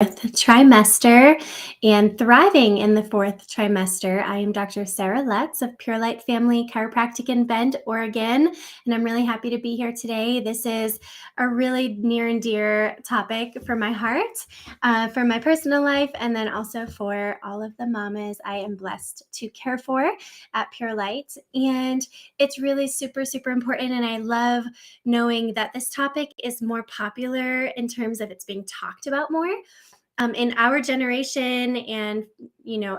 Trimester and thriving in the fourth trimester. I am Dr. Sarah Letts of Pure Light Family Chiropractic in Bend, Oregon, and I'm really happy to be here today. This is a really near and dear topic for my heart, for my personal life, and then also for all of the mamas I am blessed to care for at Pure Light. And it's really super, super important, and I love knowing that this topic is more popular in terms of it's being talked about more in our generation and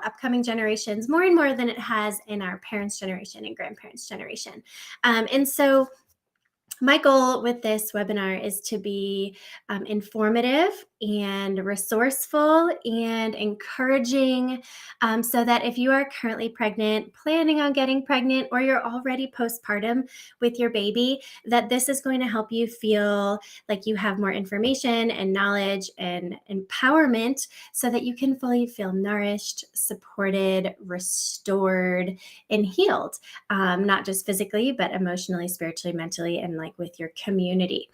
upcoming generations more and more than it has in our parents' generation and grandparents' generation. And so my goal with this webinar is to be informative and resourceful and encouraging, so that if you are currently pregnant, planning on getting pregnant, or you're already postpartum with your baby, that this is going to help you feel like you have more information and knowledge and empowerment so that you can fully feel nourished, supported, restored, and healed, not just physically, but emotionally, spiritually, mentally, and like with your community.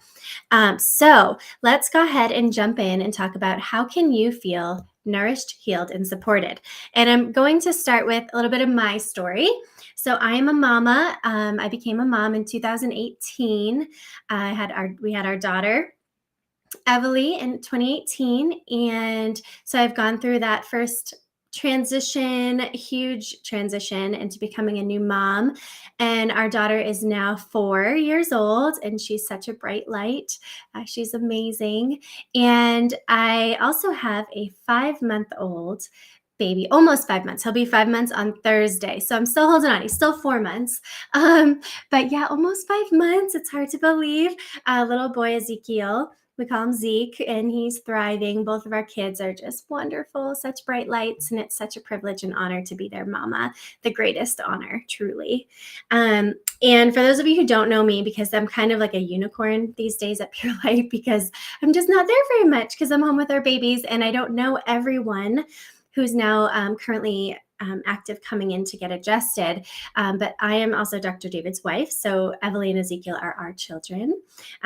So let's go ahead and jump in and talk about how can you feel nourished, healed, and supported. And I'm going to start with a little bit of my story. So I am a mama. I became a mom in 2018. We had our daughter Evely in 2018. And so I've gone through that first huge transition into becoming a new mom. And our daughter is now 4 years old, and she's such a bright light. She's amazing. And I also have a 5-month-old baby, almost 5 months. He'll be 5 months on Thursday. So I'm still holding on. He's still 4 months. But yeah, almost 5 months. It's hard to believe. Little boy Ezekiel. We call him Zeke, and he's thriving. Both of our kids are just wonderful, such bright lights, and it's such a privilege and honor to be their mama. The greatest honor, truly. And for those of you who don't know me, because I'm kind of like a unicorn these days at Pure Light, because I'm just not there very much because I'm home with our babies, and I don't know everyone who's now currently active coming in to get adjusted. But I am also Dr. David's wife. So Evelyn and Ezekiel are our children.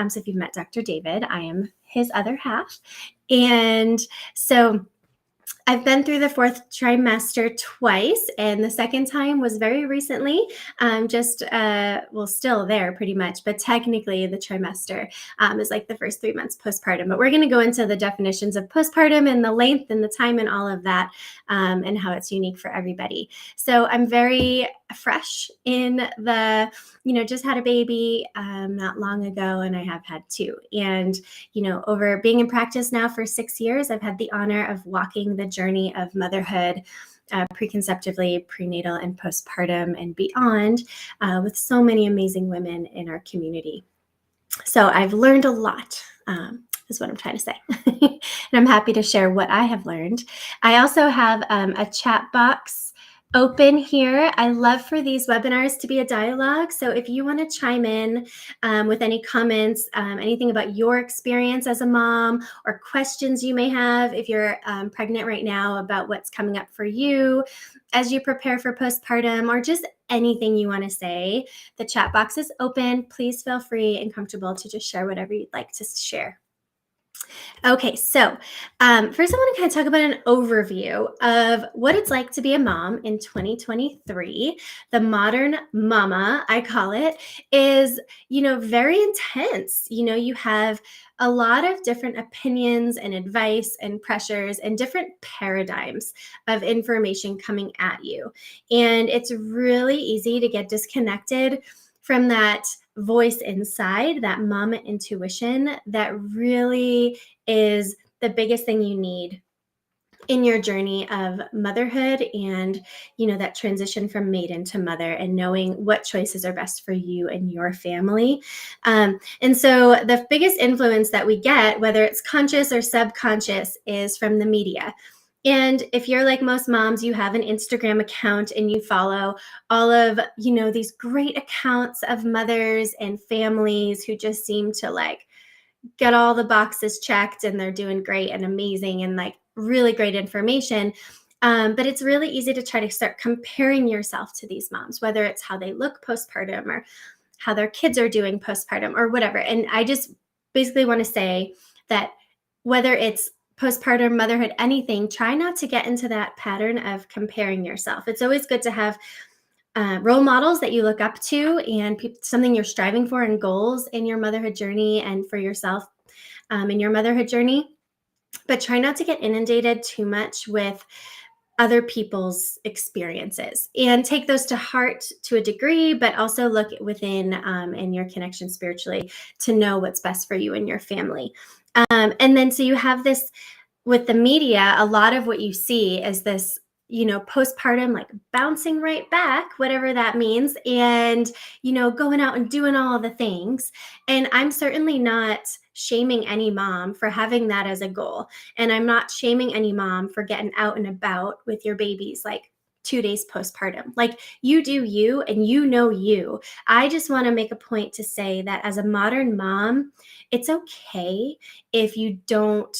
So if you've met Dr. David, I am his other half. And so I've been through the fourth trimester twice, and the second time was very recently, still there pretty much, but technically the trimester is like the first 3 months postpartum. But we're going to go into the definitions of postpartum and the length and the time and all of that, and how it's unique for everybody. So I'm very fresh in the, just had a baby not long ago, and I have had two. And over being in practice now for 6 years, I've had the honor of walking the journey of motherhood, preconceptively, prenatal, and postpartum and beyond, with so many amazing women in our community. So I've learned a lot, is what I'm trying to say. And I'm happy to share what I have learned. I also have a chat box open here. I love for these webinars to be a dialogue. So if you want to chime in with any comments, anything about your experience as a mom, or questions you may have if you're pregnant right now about what's coming up for you as you prepare for postpartum, or just anything you want to say, the chat box is open. Please feel free and comfortable to just share whatever you'd like to share. Okay, so first I want to kind of talk about an overview of what it's like to be a mom in 2023. The modern mama, I call it, is, very intense. You have a lot of different opinions and advice and pressures and different paradigms of information coming at you. And it's really easy to get disconnected from that voice inside, that mama intuition that really is the biggest thing you need in your journey of motherhood and, that transition from maiden to mother, and knowing what choices are best for you and your family. And so the biggest influence that we get, whether it's conscious or subconscious, is from the media. And if you're like most moms, you have an Instagram account and you follow all of, these great accounts of mothers and families who just seem to like get all the boxes checked, and they're doing great and amazing and like really great information. But it's really easy to try to start comparing yourself to these moms, whether it's how they look postpartum or how their kids are doing postpartum or whatever. And I just basically want to say that whether it's postpartum, motherhood, anything, try not to get into that pattern of comparing yourself. It's always good to have role models that you look up to and something you're striving for and goals in your motherhood journey and for yourself in your motherhood journey. But try not to get inundated too much with other people's experiences and take those to heart to a degree, but also look within in your connection spiritually to know what's best for you and your family. And then so you have this with the media, a lot of what you see is this, postpartum, like bouncing right back, whatever that means, and, going out and doing all the things. And I'm certainly not shaming any mom for having that as a goal. And I'm not shaming any mom for getting out and about with your babies like 2 days postpartum. Like, you do you and you. I just want to make a point to say that as a modern mom, it's okay if you don't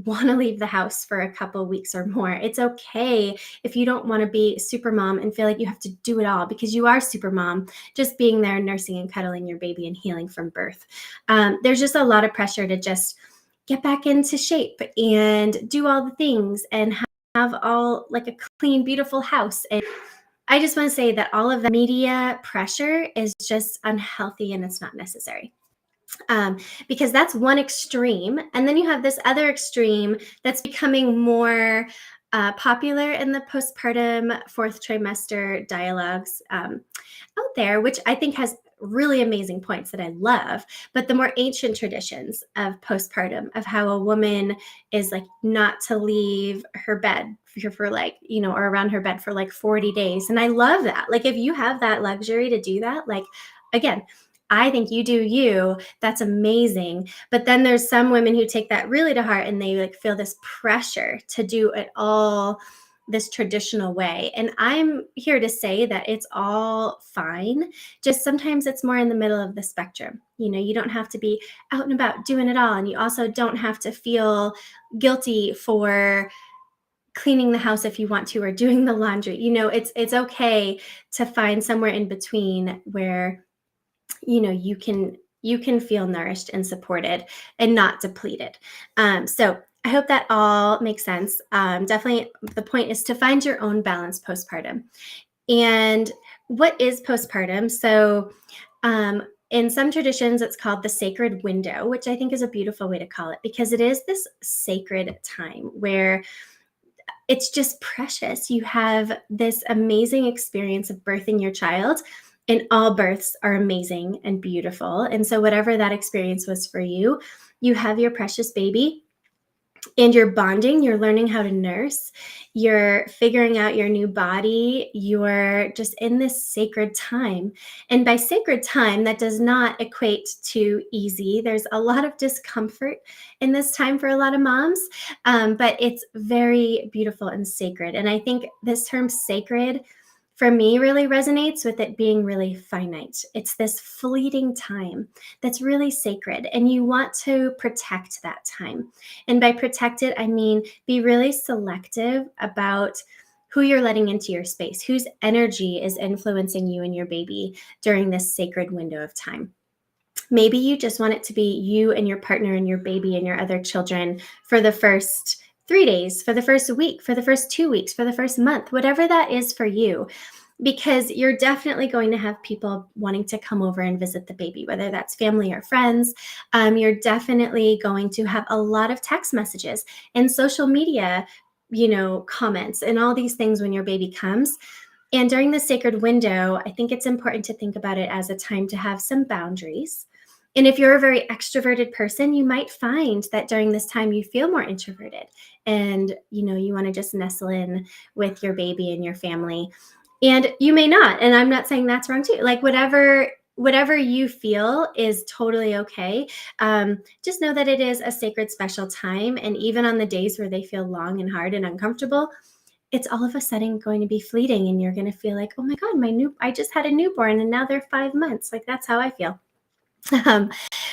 want to leave the house for a couple of weeks or more. It's okay if you don't want to be super mom and feel like you have to do it all, because you are super mom, just being there, nursing and cuddling your baby and healing from birth. There's just a lot of pressure to just get back into shape and do all the things and have all like a clean, beautiful house. And I just want to say that all of the media pressure is just unhealthy and it's not necessary. Because that's one extreme. And then you have this other extreme that's becoming more popular in the postpartum fourth trimester dialogues out there, which I think has really amazing points that I love. But the more ancient traditions of postpartum, of how a woman is like not to leave her bed for like, or around her bed for like 40 days. And I love that. Like, if you have that luxury to do that, like, again, I think you do you. That's amazing. But then there's some women who take that really to heart and they like feel this pressure to do it all this traditional way. And I'm here to say that it's all fine. Just sometimes it's more in the middle of the spectrum. You don't have to be out and about doing it all. And you also don't have to feel guilty for cleaning the house if you want to, or doing the laundry. It's okay to find somewhere in between where you can feel nourished and supported and not depleted. So I hope that all makes sense. Definitely the point is to find your own balance postpartum. And what is postpartum? So in some traditions, it's called the sacred window, which I think is a beautiful way to call it, because it is this sacred time where it's just precious. You have this amazing experience of birthing your child. And all births are amazing and beautiful. And so whatever that experience was for you, you have your precious baby and you're bonding, you're learning how to nurse, you're figuring out your new body, you're just in this sacred time. And by sacred time, that does not equate to easy. There's a lot of discomfort in this time for a lot of moms, but it's very beautiful and sacred. And I think this term sacred, for me, really resonates with it being really finite. It's this fleeting time that's really sacred, and you want to protect that time. And by protect it, I mean be really selective about who you're letting into your space, whose energy is influencing you and your baby during this sacred window of time. Maybe you just want it to be you and your partner and your baby and your other children for the first 3 days, for the first week, for the first 2 weeks, for the first month, whatever that is for you, because you're definitely going to have people wanting to come over and visit the baby, whether that's family or friends. You're definitely going to have a lot of text messages and social media, comments and all these things when your baby comes. And during the sacred window, I think it's important to think about it as a time to have some boundaries. And if you're a very extroverted person, you might find that during this time you feel more introverted and, you want to just nestle in with your baby and your family. And you may not. And I'm not saying that's wrong too. Like, whatever you feel is totally okay. Just know that it is a sacred, special time. And even on the days where they feel long and hard and uncomfortable, it's all of a sudden going to be fleeting. And you're going to feel like, oh my God, I just had a newborn and now they're 5 months. Like, that's how I feel.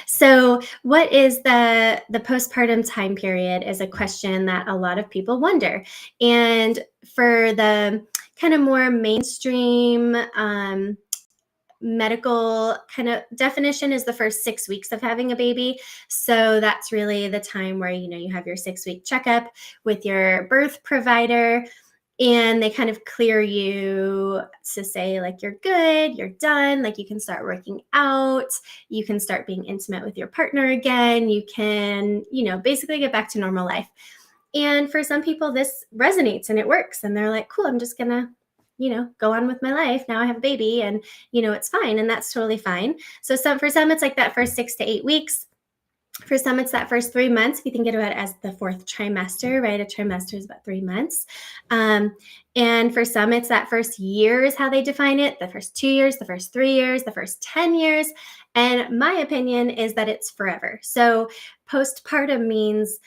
So what is the postpartum time period is a question that a lot of people wonder. And for the kind of more mainstream medical kind of definition is the first 6 weeks of having a baby. So that's really the time where, you have your 6-week checkup with your birth provider, and they kind of clear you to say, like, you're good, you're done, like you can start working out, you can start being intimate with your partner again, you can, basically get back to normal life. And for some people, this resonates and it works. And they're like, cool, I'm just going to, go on with my life. Now I have a baby and, it's fine. And that's totally fine. So for some, it's like that first 6 to 8 weeks. For some, it's that first 3 months. If you think about it as the fourth trimester, right? A trimester is about 3 months. And for some, it's that first year is how they define it. The first 2 years, the first 3 years, the first 10 years. And my opinion is that it's forever. So postpartum means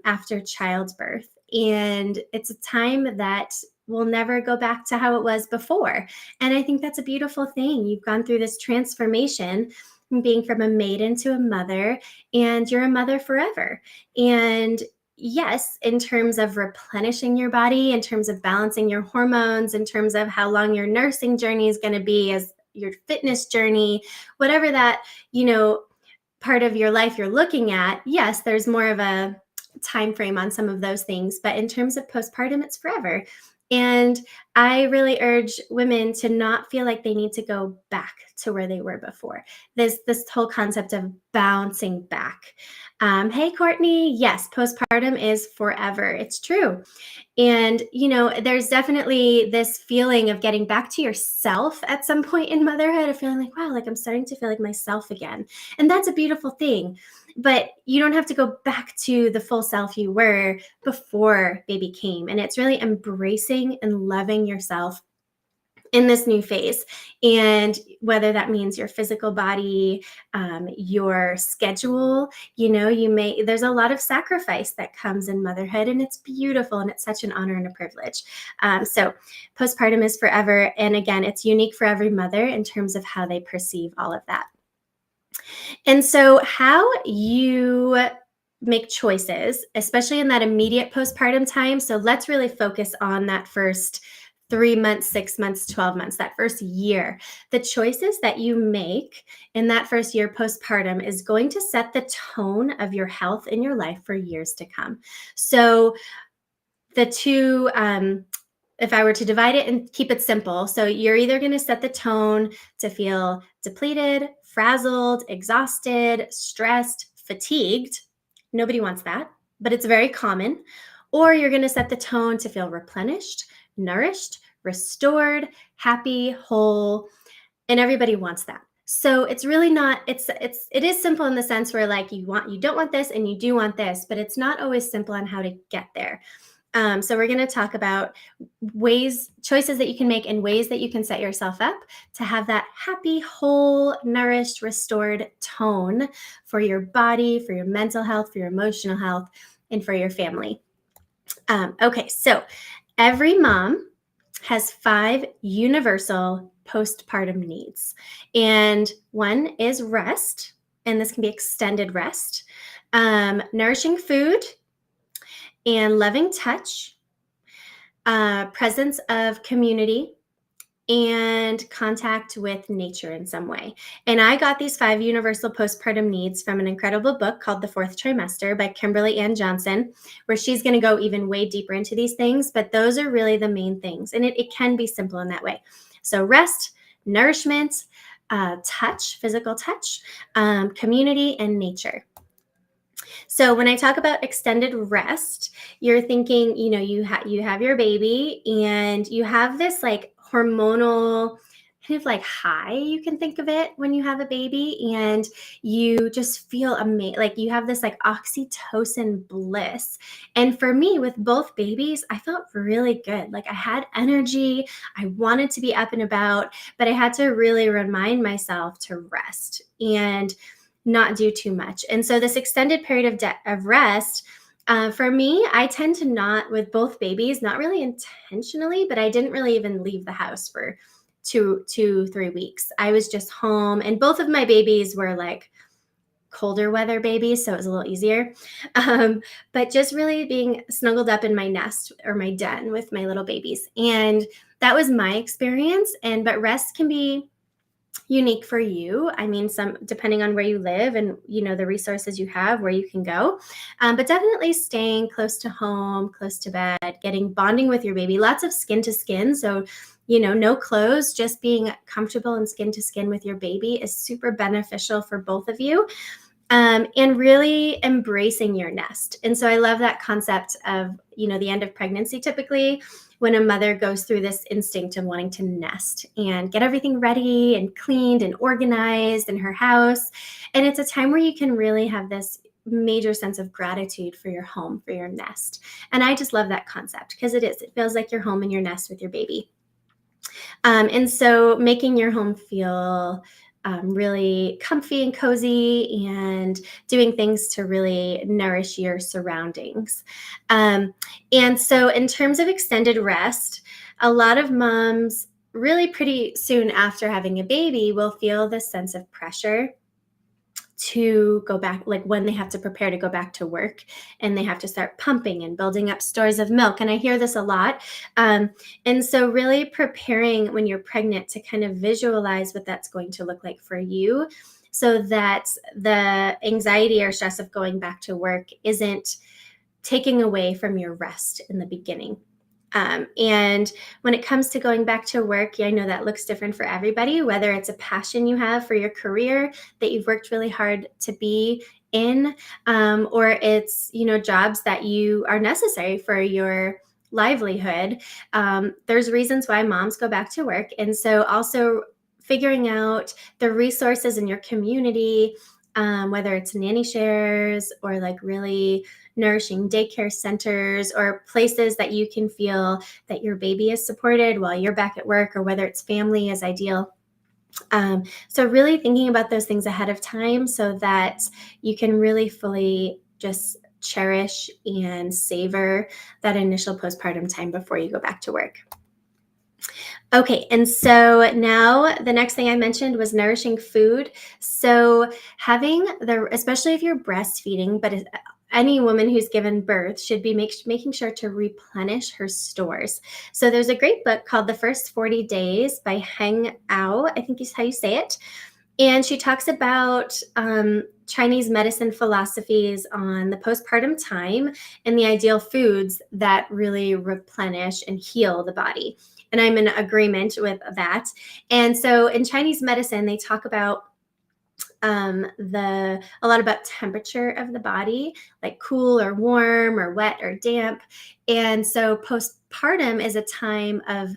after childbirth. And it's a time that will never go back to how it was before. And I think that's a beautiful thing. You've gone through this transformation from being from a maiden to a mother, and you're a mother forever. And yes, in terms of replenishing your body, in terms of balancing your hormones, in terms of how long your nursing journey is going to be, as your fitness journey, whatever that, part of your life you're looking at, yes, there's more of a time frame on some of those things. But in terms of postpartum, it's forever. And I really urge women to not feel like they need to go back to where they were before. This whole concept of bouncing back. Hey, Courtney, yes, postpartum is forever. It's true. And, there's definitely this feeling of getting back to yourself at some point in motherhood, of feeling like, wow, like I'm starting to feel like myself again. And that's a beautiful thing. But you don't have to go back to the full self you were before baby came. And it's really embracing and loving yourself in this new phase. And whether that means your physical body, your schedule, there's a lot of sacrifice that comes in motherhood, and it's beautiful, and it's such an honor and a privilege. So postpartum is forever. And again, it's unique for every mother in terms of how they perceive all of that. And so how you make choices, especially in that immediate postpartum time. So let's really focus on that first 3 months, 6 months, 12 months, that first year. The choices that you make in that first year postpartum is going to set the tone of your health in your life for years to come. So the two, if I were to divide it and keep it simple, so you're either going to set the tone to feel depleted, frazzled, exhausted, stressed, fatigued. Nobody wants that, but it's very common. Or you're going to set the tone to feel replenished, nourished, restored, happy, whole, and everybody wants that. So it's really not, it is simple in the sense where, like, you don't want this and you do want this, but it's not always simple on how to get there. So we're going to talk about choices that you can make and ways that you can set yourself up to have that happy, whole, nourished, restored tone for your body, for your mental health, for your emotional health, and for your family. Okay, so every mom has 5 universal postpartum needs. And one is rest, and this can be extended rest, nourishing food, and loving touch, presence of community, and contact with nature in some way. And I got these 5 universal postpartum needs from an incredible book called The Fourth Trimester by Kimberly Ann Johnson, where she's going to go even way deeper into these things. But those are really the main things. And it can be simple in that way. So rest, nourishment, touch, physical touch, community, and nature. So when I talk about extended rest, you're thinking, you have your baby and you have this like hormonal kind of like high, you can think of it, when you have a baby, and you just feel amazing. Like you have this like oxytocin bliss. And for me, with both babies, I felt really good. Like I had energy. I wanted to be up and about, but I had to really remind myself to rest and not do too much. And so this extended period of rest, for me, I tend to not, with both babies, not really intentionally, but I didn't really even leave the house for 3 weeks. I was just home, and both of my babies were like colder weather babies, so it was a little easier. But just really being snuggled up in my nest or my den with my little babies. And that was my experience. But rest can be, unique for you. I mean, some depending on where you live and the resources you have, where you can go, but definitely staying close to home, close to bed, getting bonding with your baby, lots of skin to skin. So no clothes, just being comfortable and skin to skin with your baby is super beneficial for both of you. And really embracing your nest. And so I love that concept of, the end of pregnancy, typically when a mother goes through this instinct of wanting to nest and get everything ready and cleaned and organized in her house. And it's a time where you can really have this major sense of gratitude for your home, for your nest. And I just love that concept because it feels like your home and your nest with your baby. And so making your home feel really comfy and cozy and doing things to really nourish your surroundings. And so in terms of extended rest, a lot of moms really pretty soon after having a baby will feel this sense of pressure to go back, like when they have to prepare to go back to work and they have to start pumping and building up stores of milk. And I hear this a lot. And so really preparing when you're pregnant to kind of visualize what that's going to look like for you so that the anxiety or stress of going back to work isn't taking away from your rest in the beginning. And when it comes to going back to work, I know that looks different for everybody, whether it's a passion you have for your career that you've worked really hard to be in, or it's, jobs that you are necessary for your livelihood. There's reasons why moms go back to work. And so also figuring out the resources in your community, whether it's nanny shares or like really nourishing daycare centers or places that you can feel that your baby is supported while you're back at work, or whether it's family is ideal. So really thinking about those things ahead of time so that you can really fully just cherish and savor that initial postpartum time before you go back to work. Okay, and so now the next thing I mentioned was nourishing food. So having especially if you're breastfeeding, but any woman who's given birth should be making sure to replenish her stores. So there's a great book called The First 40 Days by Heng Ao, I think is how you say it. And she talks about Chinese medicine philosophies on the postpartum time and the ideal foods that really replenish and heal the body. And I'm in agreement with that. And so in Chinese medicine, they talk about a lot about temperature of the body, like cool or warm or wet or damp. And so postpartum is a time of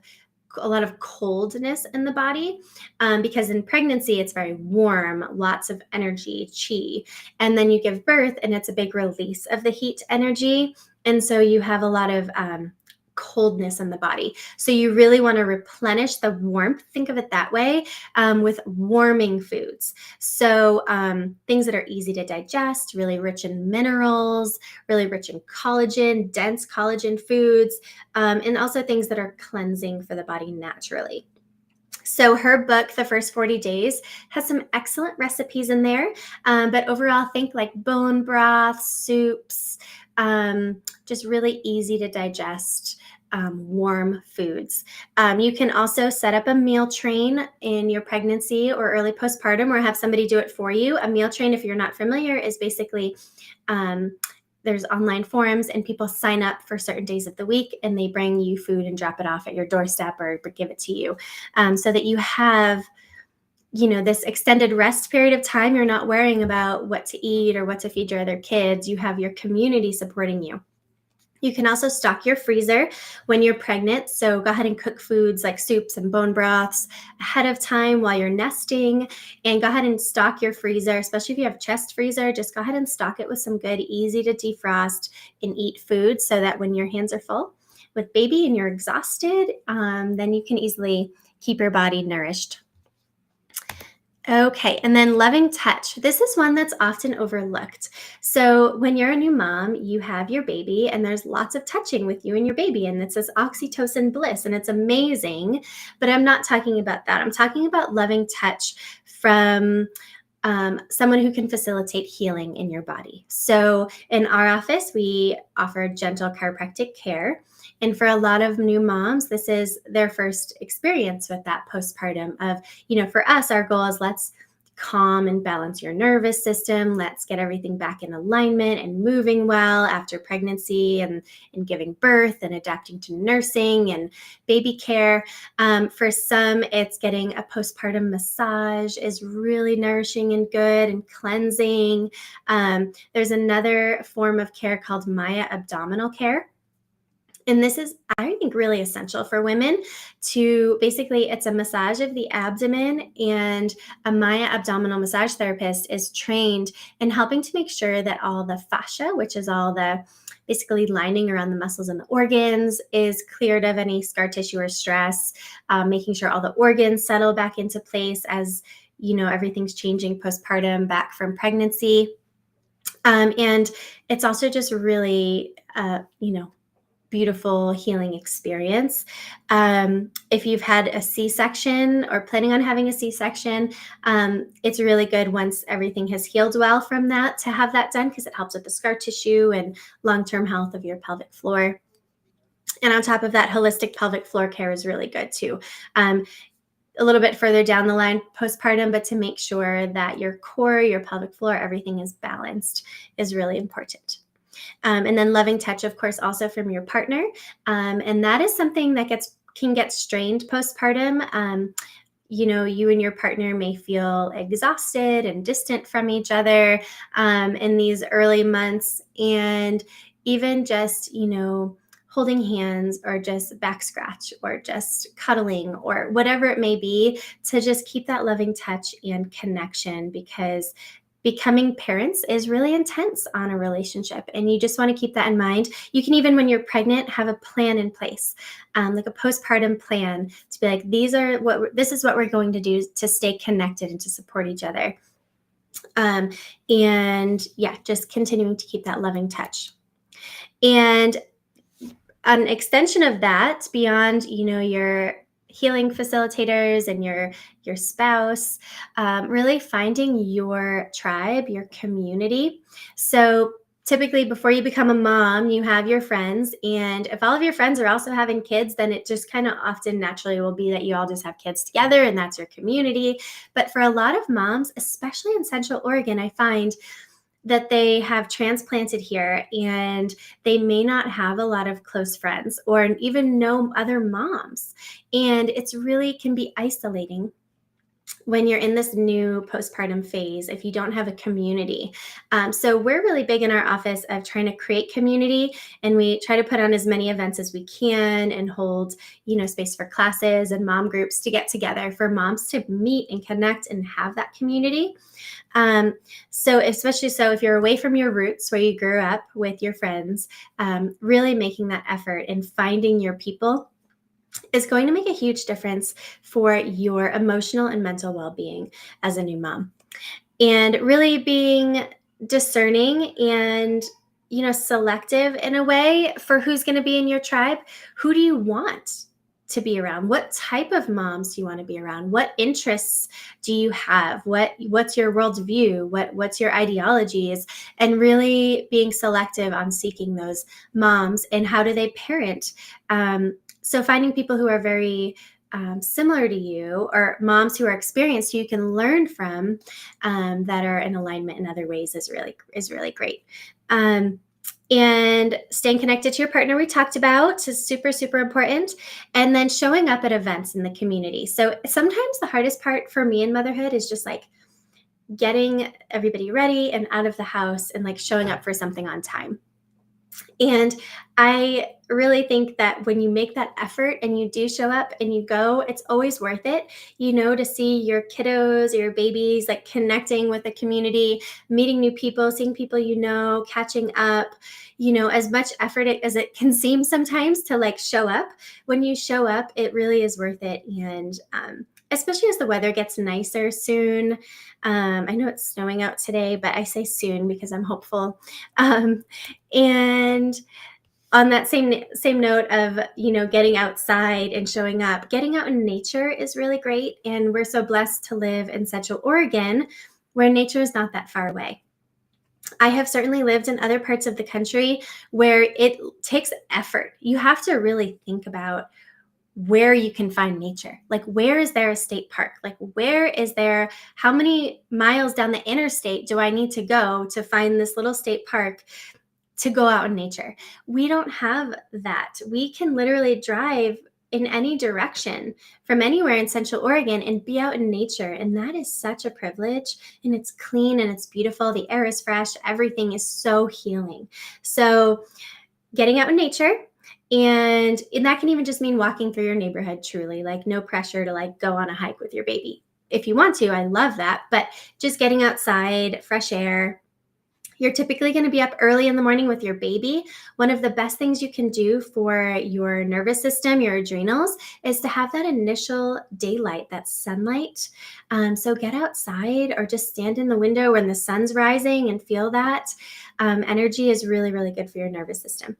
a lot of coldness in the body, because in pregnancy it's very warm, lots of energy, qi, and then you give birth and it's a big release of the heat energy, and so you have a lot of coldness in the body. So you really want to replenish the warmth, think of it that way, with warming foods. So things that are easy to digest, really rich in minerals, really rich in collagen, dense collagen foods, and also things that are cleansing for the body naturally. So her book, The First 40 Days, has some excellent recipes in there. But overall, think like bone broth, soups, just really easy to digest, warm foods. You can also set up a meal train in your pregnancy or early postpartum, or have somebody do it for you. A meal train, if you're not familiar, is basically there's online forums and people sign up for certain days of the week and they bring you food and drop it off at your doorstep or give it to you, so that you have this extended rest period of time. You're not worrying about what to eat or what to feed your other kids. You have your community supporting you. You can also stock your freezer when you're pregnant. So go ahead and cook foods like soups and bone broths ahead of time while you're nesting, and go ahead and stock your freezer, especially if you have chest freezer. Just go ahead and stock it with some good, easy to defrost and eat food so that when your hands are full with baby and you're exhausted, then you can easily keep your body nourished. Okay, and then loving touch. This is one that's often overlooked. So when you're a new mom, you have your baby and there's lots of touching with you and your baby, and it's this oxytocin bliss and it's amazing, but I'm not talking about that. I'm talking about loving touch from someone who can facilitate healing in your body. So in our office, we offer gentle chiropractic care. And for a lot of new moms, this is their first experience with that postpartum of, for us, our goal is let's calm and balance your nervous system. Let's get everything back in alignment and moving well after pregnancy and giving birth and adapting to nursing and baby care. For some, it's getting a postpartum massage is really nourishing and good and cleansing. There's another form of care called Maya abdominal care. And this is, I think, really essential for women to basically, it's a massage of the abdomen, and a Maya abdominal massage therapist is trained in helping to make sure that all the fascia, which is all the basically lining around the muscles and the organs, is cleared of any scar tissue or stress, making sure all the organs settle back into place as, everything's changing postpartum back from pregnancy. And it's also just really, beautiful healing experience. If you've had a C-section or planning on having a C-section, it's really good once everything has healed well from that to have that done, because it helps with the scar tissue and long-term health of your pelvic floor. And on top of that, holistic pelvic floor care is really good too. A little bit further down the line postpartum, but to make sure that your core, your pelvic floor, everything is balanced is really important. And then loving touch, of course, also from your partner. And that is something that can get strained postpartum. You and your partner may feel exhausted and distant from each other in these early months. And even just, holding hands or just back scratch or just cuddling or whatever it may be, to just keep that loving touch and connection, because becoming parents is really intense on a relationship, and you just want to keep that in mind. You can, even when you're pregnant, have a plan in place, like a postpartum plan, to be like, this is what we're going to do to stay connected and to support each other. And yeah, just continuing to keep that loving touch. And an extension of that, beyond, your healing facilitators and your spouse, really finding your tribe, your community. So typically, before you become a mom, you have your friends, and if all of your friends are also having kids, then it just kind of often naturally will be that you all just have kids together and that's your community. But for a lot of moms, especially in Central Oregon, I find that they have transplanted here and they may not have a lot of close friends or even know other moms. And it's really can be isolating when you're in this new postpartum phase if you don't have a community. So we're really big in our office of trying to create community, and we try to put on as many events as we can and hold, space for classes and mom groups to get together for moms to meet and connect and have that community. So especially so if you're away from your roots where you grew up with your friends, really making that effort and finding your people is going to make a huge difference for your emotional and mental well-being as a new mom. And really being discerning and, selective in a way for who's going to be in your tribe. Who do you want to be around? What type of moms do you want to be around? What interests do you have? What's your worldview? What's your ideologies? And really being selective on seeking those moms, and how do they parent? So finding people who are very similar to you, or moms who are experienced who you can learn from, that are in alignment in other ways is really great. And staying connected to your partner, we talked about, is super, super important. And then showing up at events in the community. So sometimes the hardest part for me in motherhood is just like getting everybody ready and out of the house and like showing up for something on time. And I really think that when you make that effort and you do show up and you go, it's always worth it, to see your kiddos or your babies like connecting with the community, meeting new people, seeing people, catching up, as much effort as it can seem sometimes to like show up. When you show up, it really is worth it. And especially as the weather gets nicer soon. I know it's snowing out today, but I say soon because I'm hopeful. And on that same note of, getting outside and showing up, getting out in nature is really great. And we're so blessed to live in Central Oregon, where nature is not that far away. I have certainly lived in other parts of the country where it takes effort. You have to really think about where you can find nature. Like, where is there a state park? Like, where is there, how many miles down the interstate do I need to go to find this little state park to go out in nature? We don't have that. We can literally drive in any direction from anywhere in Central Oregon and be out in nature. And that is such a privilege. And it's clean and it's beautiful. The air is fresh. Everything is so healing. So, getting out in nature. And that can even just mean walking through your neighborhood, truly, like no pressure to like go on a hike with your baby. If you want to, I love that. But just getting outside, fresh air. You're typically going to be up early in the morning with your baby. One of the best things you can do for your nervous system, your adrenals, is to have that initial daylight, that sunlight. So get outside or just stand in the window when the sun's rising and feel that. Energy is really, really good for your nervous system.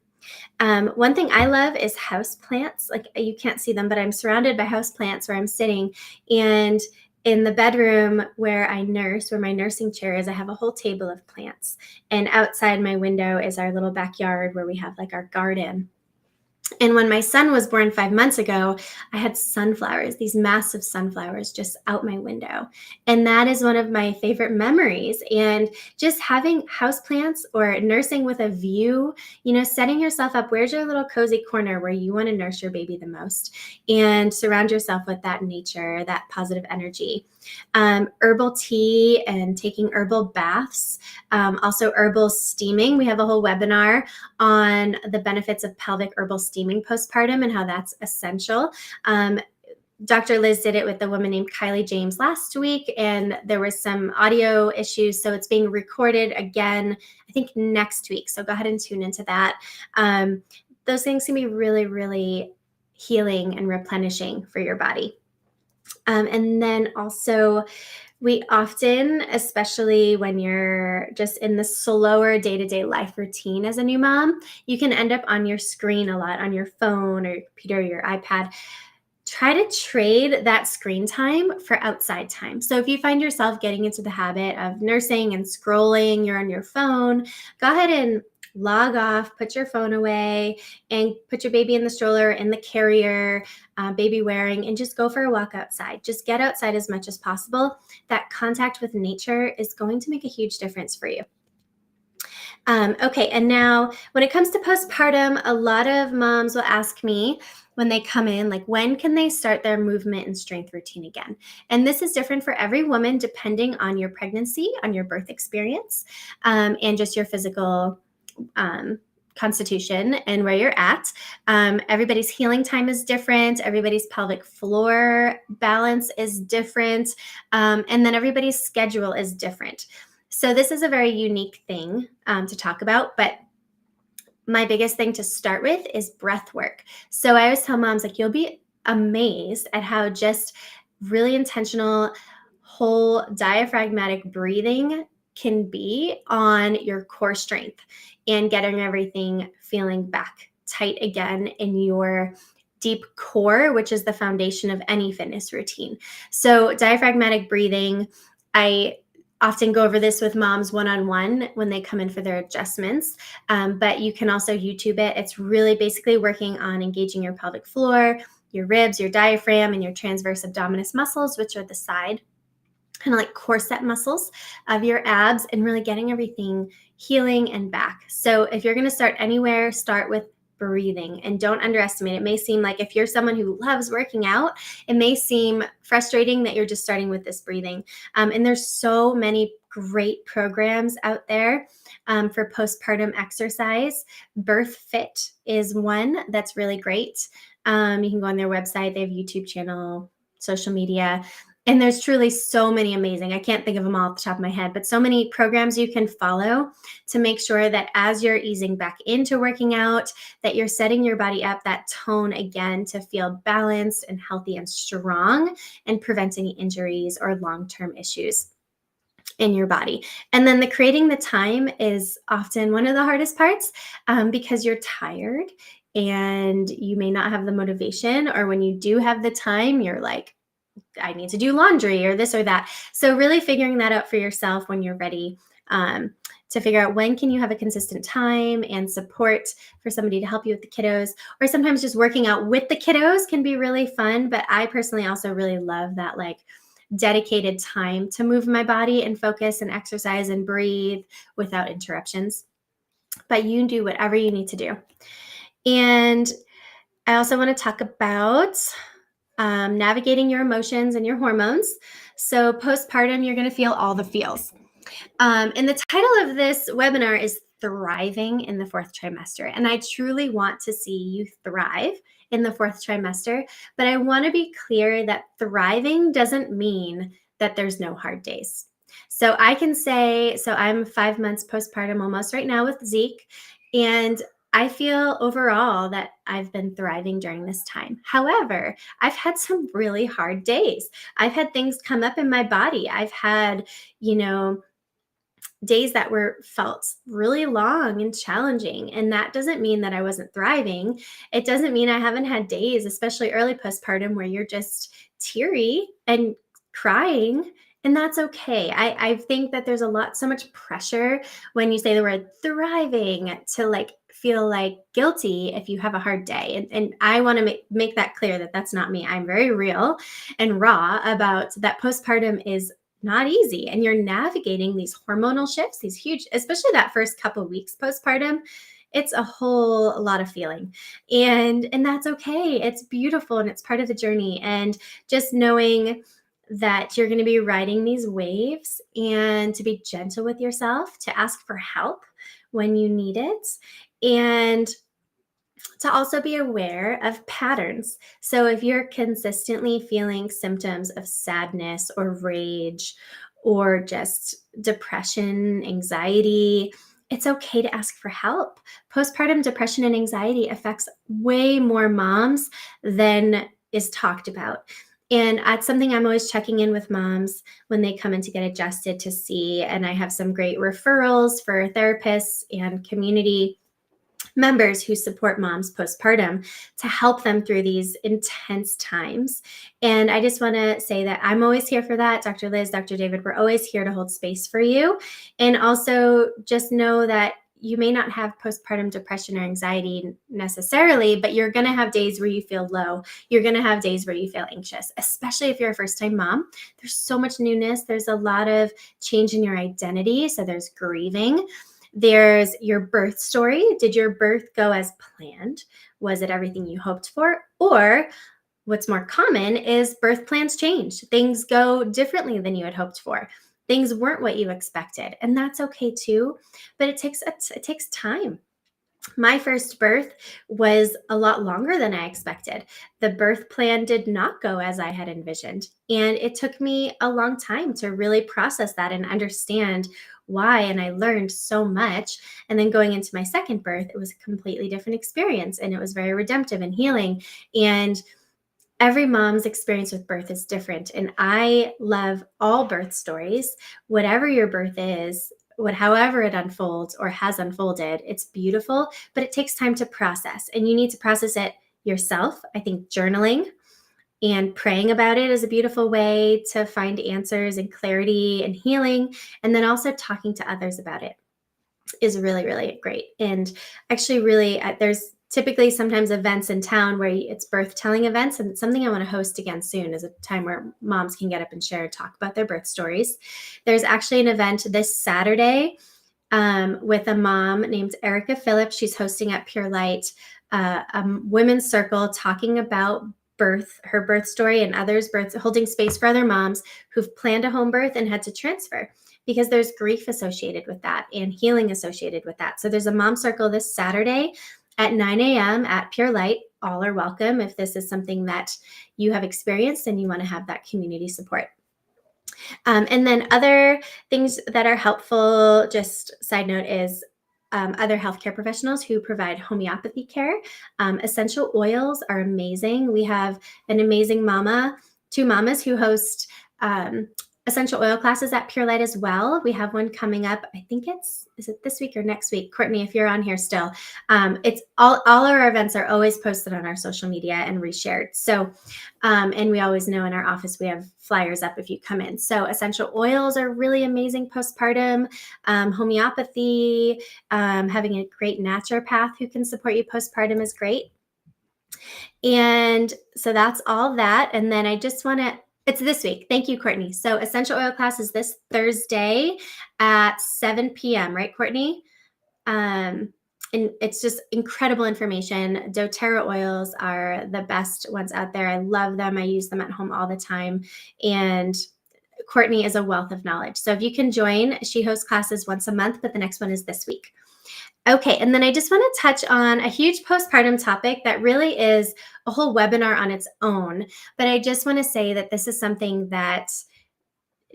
One thing I love is house plants. Like, you can't see them, but I'm surrounded by house plants where I'm sitting. And in the bedroom where I nurse, where my nursing chair is, I have a whole table of plants. And outside my window is our little backyard where we have like our garden. And when my son was born 5 months ago, I had sunflowers, these massive sunflowers just out my window. And that is one of my favorite memories. And just having houseplants or nursing with a view, setting yourself up, where's your little cozy corner where you want to nurse your baby the most, and surround yourself with that nature, that positive energy. Herbal tea and taking herbal baths, also herbal steaming. We have a whole webinar on the benefits of pelvic herbal steaming postpartum and how that's essential. Dr. Liz did it with a woman named Kylie James last week, and there was some audio issues, so it's being recorded again, I think next week. So go ahead and tune into that. Those things can be really, really healing and replenishing for your body. And then also, we often, especially when you're just in the slower day-to-day life routine as a new mom, you can end up on your screen a lot, on your phone or your computer or your iPad. Try to trade that screen time for outside time. So if you find yourself getting into the habit of nursing and scrolling, you're on your phone, go ahead and log off, put your phone away, and put your baby in the stroller, in the carrier, baby wearing, and just go for a walk outside. Just get outside as much as possible. That contact with nature is going to make a huge difference for you. Okay, and now when it comes to postpartum, a lot of moms will ask me when they come in, like, when can they start their movement and strength routine again? And this is different for every woman depending on your pregnancy, on your birth experience, and just your physical constitution and where you're at. Everybody's healing time is different. Everybody's pelvic floor balance is different. And then everybody's schedule is different. So this is a very unique thing to talk about, but my biggest thing to start with is breath work. So I always tell moms, like, you'll be amazed at how just really intentional, whole diaphragmatic breathing can be on your core strength and getting everything feeling back tight again in your deep core, which is the foundation of any fitness routine. So diaphragmatic breathing, I often go over this with moms one-on-one when they come in for their adjustments, but you can also YouTube it. It's really basically working on engaging your pelvic floor, your ribs, your diaphragm, and your transverse abdominis muscles, which are the side kind of like corset muscles of your abs, and really getting everything healing and back. So if you're going to start anywhere, start with breathing, and don't underestimate it. It may seem like, if you're someone who loves working out, it may seem frustrating that you're just starting with this breathing. And there's so many great programs out there for postpartum exercise. Birth Fit is one that's really great. You can go on their website. They have a YouTube channel, social media. And there's truly so many amazing, I can't think of them all off the top of my head, but so many programs you can follow to make sure that as you're easing back into working out, that you're setting your body up that tone again to feel balanced and healthy and strong, and preventing injuries or long-term issues in your body. And then creating the time is often one of the hardest parts because you're tired and you may not have the motivation, or when you do have the time, you're like I need to do laundry or this or that. So really figuring that out for yourself when you're ready, to figure out when can you have a consistent time and support for somebody to help you with the kiddos, or sometimes just working out with the kiddos can be really fun. But I personally also really love that like dedicated time to move my body and focus and exercise and breathe without interruptions. But you do whatever you need to do. And I also want to talk about navigating your emotions and your hormones. So postpartum, you're going to feel all the feels. And the title of this webinar is Thriving in the Fourth Trimester. And I truly want to see you thrive in the fourth trimester. But I want to be clear that thriving doesn't mean that there's no hard days. So I can say, so I'm 5 months postpartum almost right now with Zeke. And I feel overall that I've been thriving during this time. However, I've had some really hard days. I've had things come up in my body. I've had, days that were felt really long and challenging. And that doesn't mean that I wasn't thriving. It doesn't mean I haven't had days, especially early postpartum, where you're just teary and crying. And that's okay. I think that there's so much pressure when you say the word thriving to like feel like guilty if you have a hard day. And I want to make that clear that that's not me. I'm very real and raw about that. Postpartum is not easy, and you're navigating these hormonal shifts, these huge, especially that first couple weeks postpartum. It's a whole lot of feeling, and that's okay. It's beautiful, and it's part of the journey. And just knowing that you're going to be riding these waves, and to be gentle with yourself, to ask for help when you need it, and to also be aware of patterns. So if you're consistently feeling symptoms of sadness or rage or just depression, anxiety, it's okay to ask for help. Postpartum depression and anxiety affects way more moms than is talked about. And that's something I'm always checking in with moms when they come in to get adjusted to see. And I have some great referrals for therapists and community members who support moms postpartum to help them through these intense times. And I just want to say that I'm always here for that. Dr. Liz, Dr. David, we're always here to hold space for you. And also just know that you may not have postpartum depression or anxiety necessarily, but you're going to have days where you feel low. You're going to have days where you feel anxious, especially if you're a first-time mom. There's so much newness. There's a lot of change in your identity. So there's grieving. There's your birth story. Did your birth go as planned? Was it everything you hoped for? Or what's more common is birth plans change. Things go differently than you had hoped for. Things weren't what you expected, and that's okay too. But it takes time. My first birth was a lot longer than I expected. The birth plan did not go as I had envisioned. And it took me a long time to really process that and understand why. And I learned so much. And then going into my second birth, it was a completely different experience. And it was very redemptive and healing. And every mom's experience with birth is different. And I love all birth stories. Whatever your birth is, however it unfolds or has unfolded, it's beautiful, but it takes time to process. And you need to process it yourself. I think journaling and praying about it is a beautiful way to find answers and clarity and healing. And then also talking to others about it is really, really great. And actually, really, there's typically sometimes events in town where it's birth telling events, and it's something I want to host again soon, is a time where moms can get up and share and talk about their birth stories. There's actually an event this Saturday with a mom named Erica Phillips. She's hosting at Pure Light a women's circle talking about her birth story, and others' births, holding space for other moms who've planned a home birth and had to transfer, because there's grief associated with that and healing associated with that. So there's a mom circle this Saturday at 9 a.m. at Pure Light. All are welcome if this is something that you have experienced and you want to have that community support. And then other things that are helpful, just side note, is other healthcare professionals who provide homeopathy care. Essential oils are amazing. We have an amazing two mamas who host essential oil classes at Pure Light as well. We have one coming up. I think is it this week or next week? Courtney, if you're on here still, it's all our events are always posted on our social media and reshared. So, and we always know in our office, we have flyers up if you come in. So essential oils are really amazing postpartum. Homeopathy, having a great naturopath who can support you postpartum is great. And so that's all that. And then I just want to, it's this week. Thank you, Courtney. So essential oil class is this Thursday at 7 p.m., right, Courtney? And it's just incredible information. doTERRA oils are the best ones out there. I love them. I use them at home all the time. And Courtney is a wealth of knowledge. So if you can join, she hosts classes once a month, but the next one is this week. Okay, and then I just want to touch on a huge postpartum topic that really is a whole webinar on its own. But I just want to say that this is something that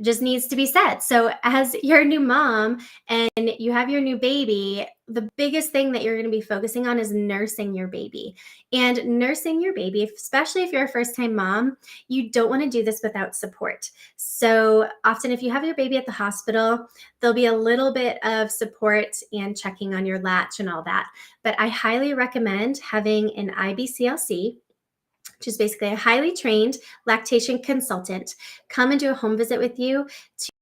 just needs to be said. So as your new mom and you have your new baby, the biggest thing that you're going to be focusing on is nursing your baby. And nursing your baby, especially if you're a first-time mom, you don't want to do this without support. So often if you have your baby at the hospital, there'll be a little bit of support and checking on your latch and all that. But I highly recommend having an IBCLC, which is basically a highly trained lactation consultant, come and do a home visit with you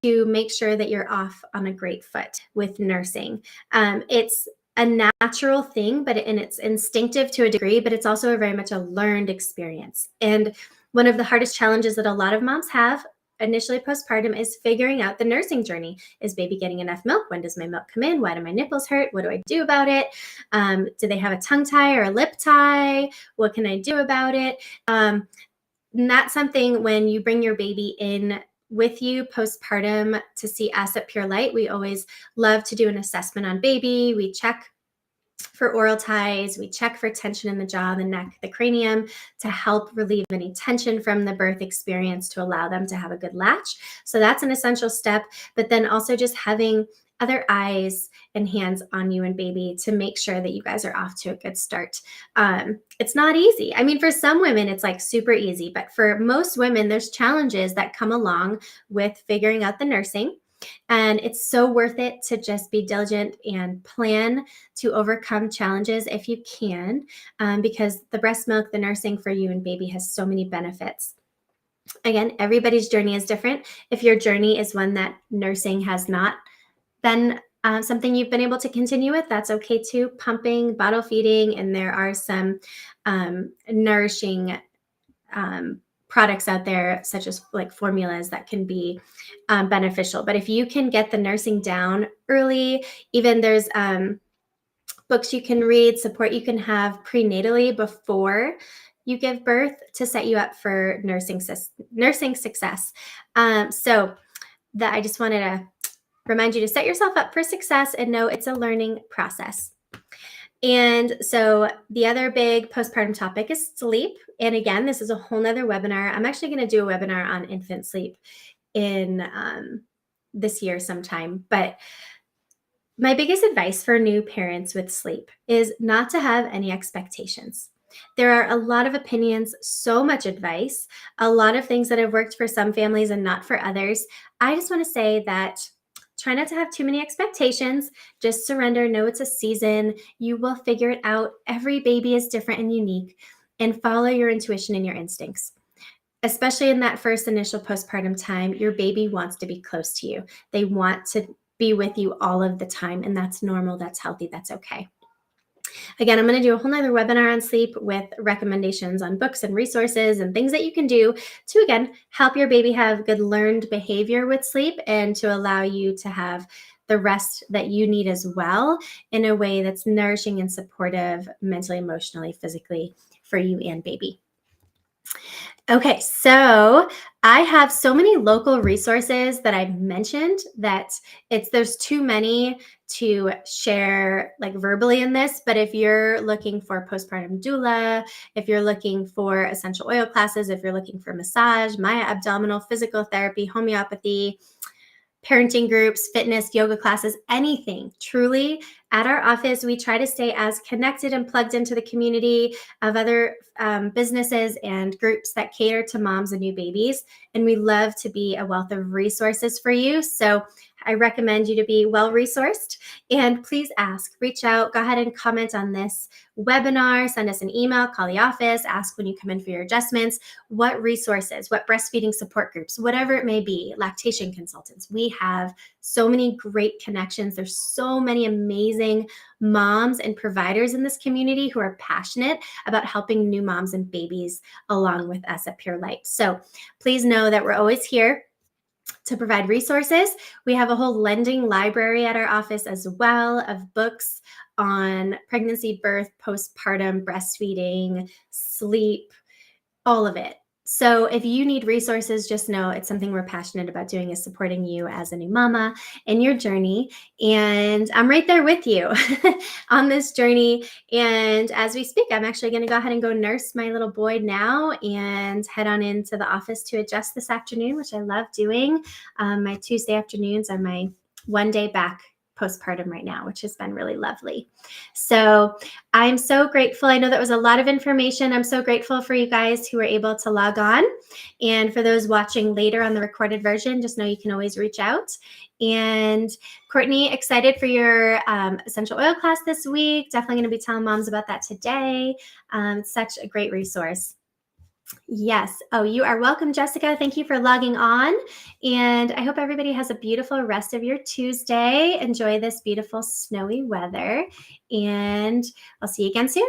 to make sure that you're off on a great foot with nursing. It's a natural thing, and it's instinctive to a degree, but it's also very much a learned experience. And one of the hardest challenges that a lot of moms have initially postpartum is figuring out the nursing journey. Is baby getting enough milk? When does my milk come in? Why do my nipples hurt? What do I do about it? Do they have a tongue tie or a lip tie? What can I do about it? And that's something when you bring your baby in with you postpartum to see us at Pure Light, we always love to do an assessment on baby. We check for oral ties, we check for tension in the jaw, the neck, the cranium to help relieve any tension from the birth experience to allow them to have a good latch. So that's an essential step. But then also just having other eyes and hands on you and baby to make sure that you guys are off to a good start. It's not easy. I mean, for some women, it's like super easy, but for most women, there's challenges that come along with figuring out the nursing. And it's so worth it to just be diligent and plan to overcome challenges if you can, because the breast milk, the nursing for you and baby has so many benefits. Again, everybody's journey is different. If your journey is one that nursing has not been something you've been able to continue with, that's okay too. Pumping, bottle feeding, and there are some nourishing products out there, such as like formulas that can be beneficial. But if you can get the nursing down early, even there's books you can read, support you can have prenatally before you give birth to set you up for nursing success. So that I just wanted to remind you to set yourself up for success and know it's a learning process. And so the other big postpartum topic is sleep. And again, this is a whole nother webinar. I'm actually going to do a webinar on infant sleep in this year sometime. But my biggest advice for new parents with sleep is not to have any expectations. There are a lot of opinions, so much advice, a lot of things that have worked for some families and not for others. I just want to say that try not to have too many expectations. Just surrender. Know it's a season. You will figure it out. Every baby is different and unique. And follow your intuition and your instincts. Especially in that first initial postpartum time, your baby wants to be close to you. They want to be with you all of the time. And that's normal. That's healthy. That's okay. Again, I'm going to do a whole nother webinar on sleep with recommendations on books and resources and things that you can do to, again, help your baby have good learned behavior with sleep and to allow you to have the rest that you need as well in a way that's nourishing and supportive mentally, emotionally, physically for you and baby. Okay, so I have so many local resources that I've mentioned that there's too many to share like verbally in this, but if you're looking for postpartum doula, if you're looking for essential oil classes, if you're looking for massage, Maya abdominal, physical therapy, homeopathy, parenting groups, fitness, yoga classes, anything. Truly, at our office, we try to stay as connected and plugged into the community of other businesses and groups that cater to moms and new babies. And we love to be a wealth of resources for you. So I recommend you to be well resourced, and please ask, reach out, go ahead and comment on this webinar, send us an email, call the office, ask when you come in for your adjustments, what resources, what breastfeeding support groups, whatever it may be, lactation consultants. We have so many great connections. There's so many amazing moms and providers in this community who are passionate about helping new moms and babies along with us at Pure Light. So please know that we're always here to provide resources. We have a whole lending library at our office as well of books on pregnancy, birth, postpartum, breastfeeding, sleep, all of it. So if you need resources, just know it's something we're passionate about doing, is supporting you as a new mama in your journey. And I'm right there with you on this journey. And as we speak, I'm actually going to go ahead and go nurse my little boy now and head on into the office to adjust this afternoon, which I love doing. My Tuesday afternoons are my one day back postpartum right now, which has been really lovely. So I'm so grateful. I know that was a lot of information. I'm so grateful for you guys who were able to log on. And for those watching later on the recorded version, just know you can always reach out. And Courtney, excited for your essential oil class this week. Definitely going to be telling moms about that today. It's such a great resource. Yes. Oh, you are welcome, Jessica. Thank you for logging on. And I hope everybody has a beautiful rest of your Tuesday. Enjoy this beautiful snowy weather. And I'll see you again soon.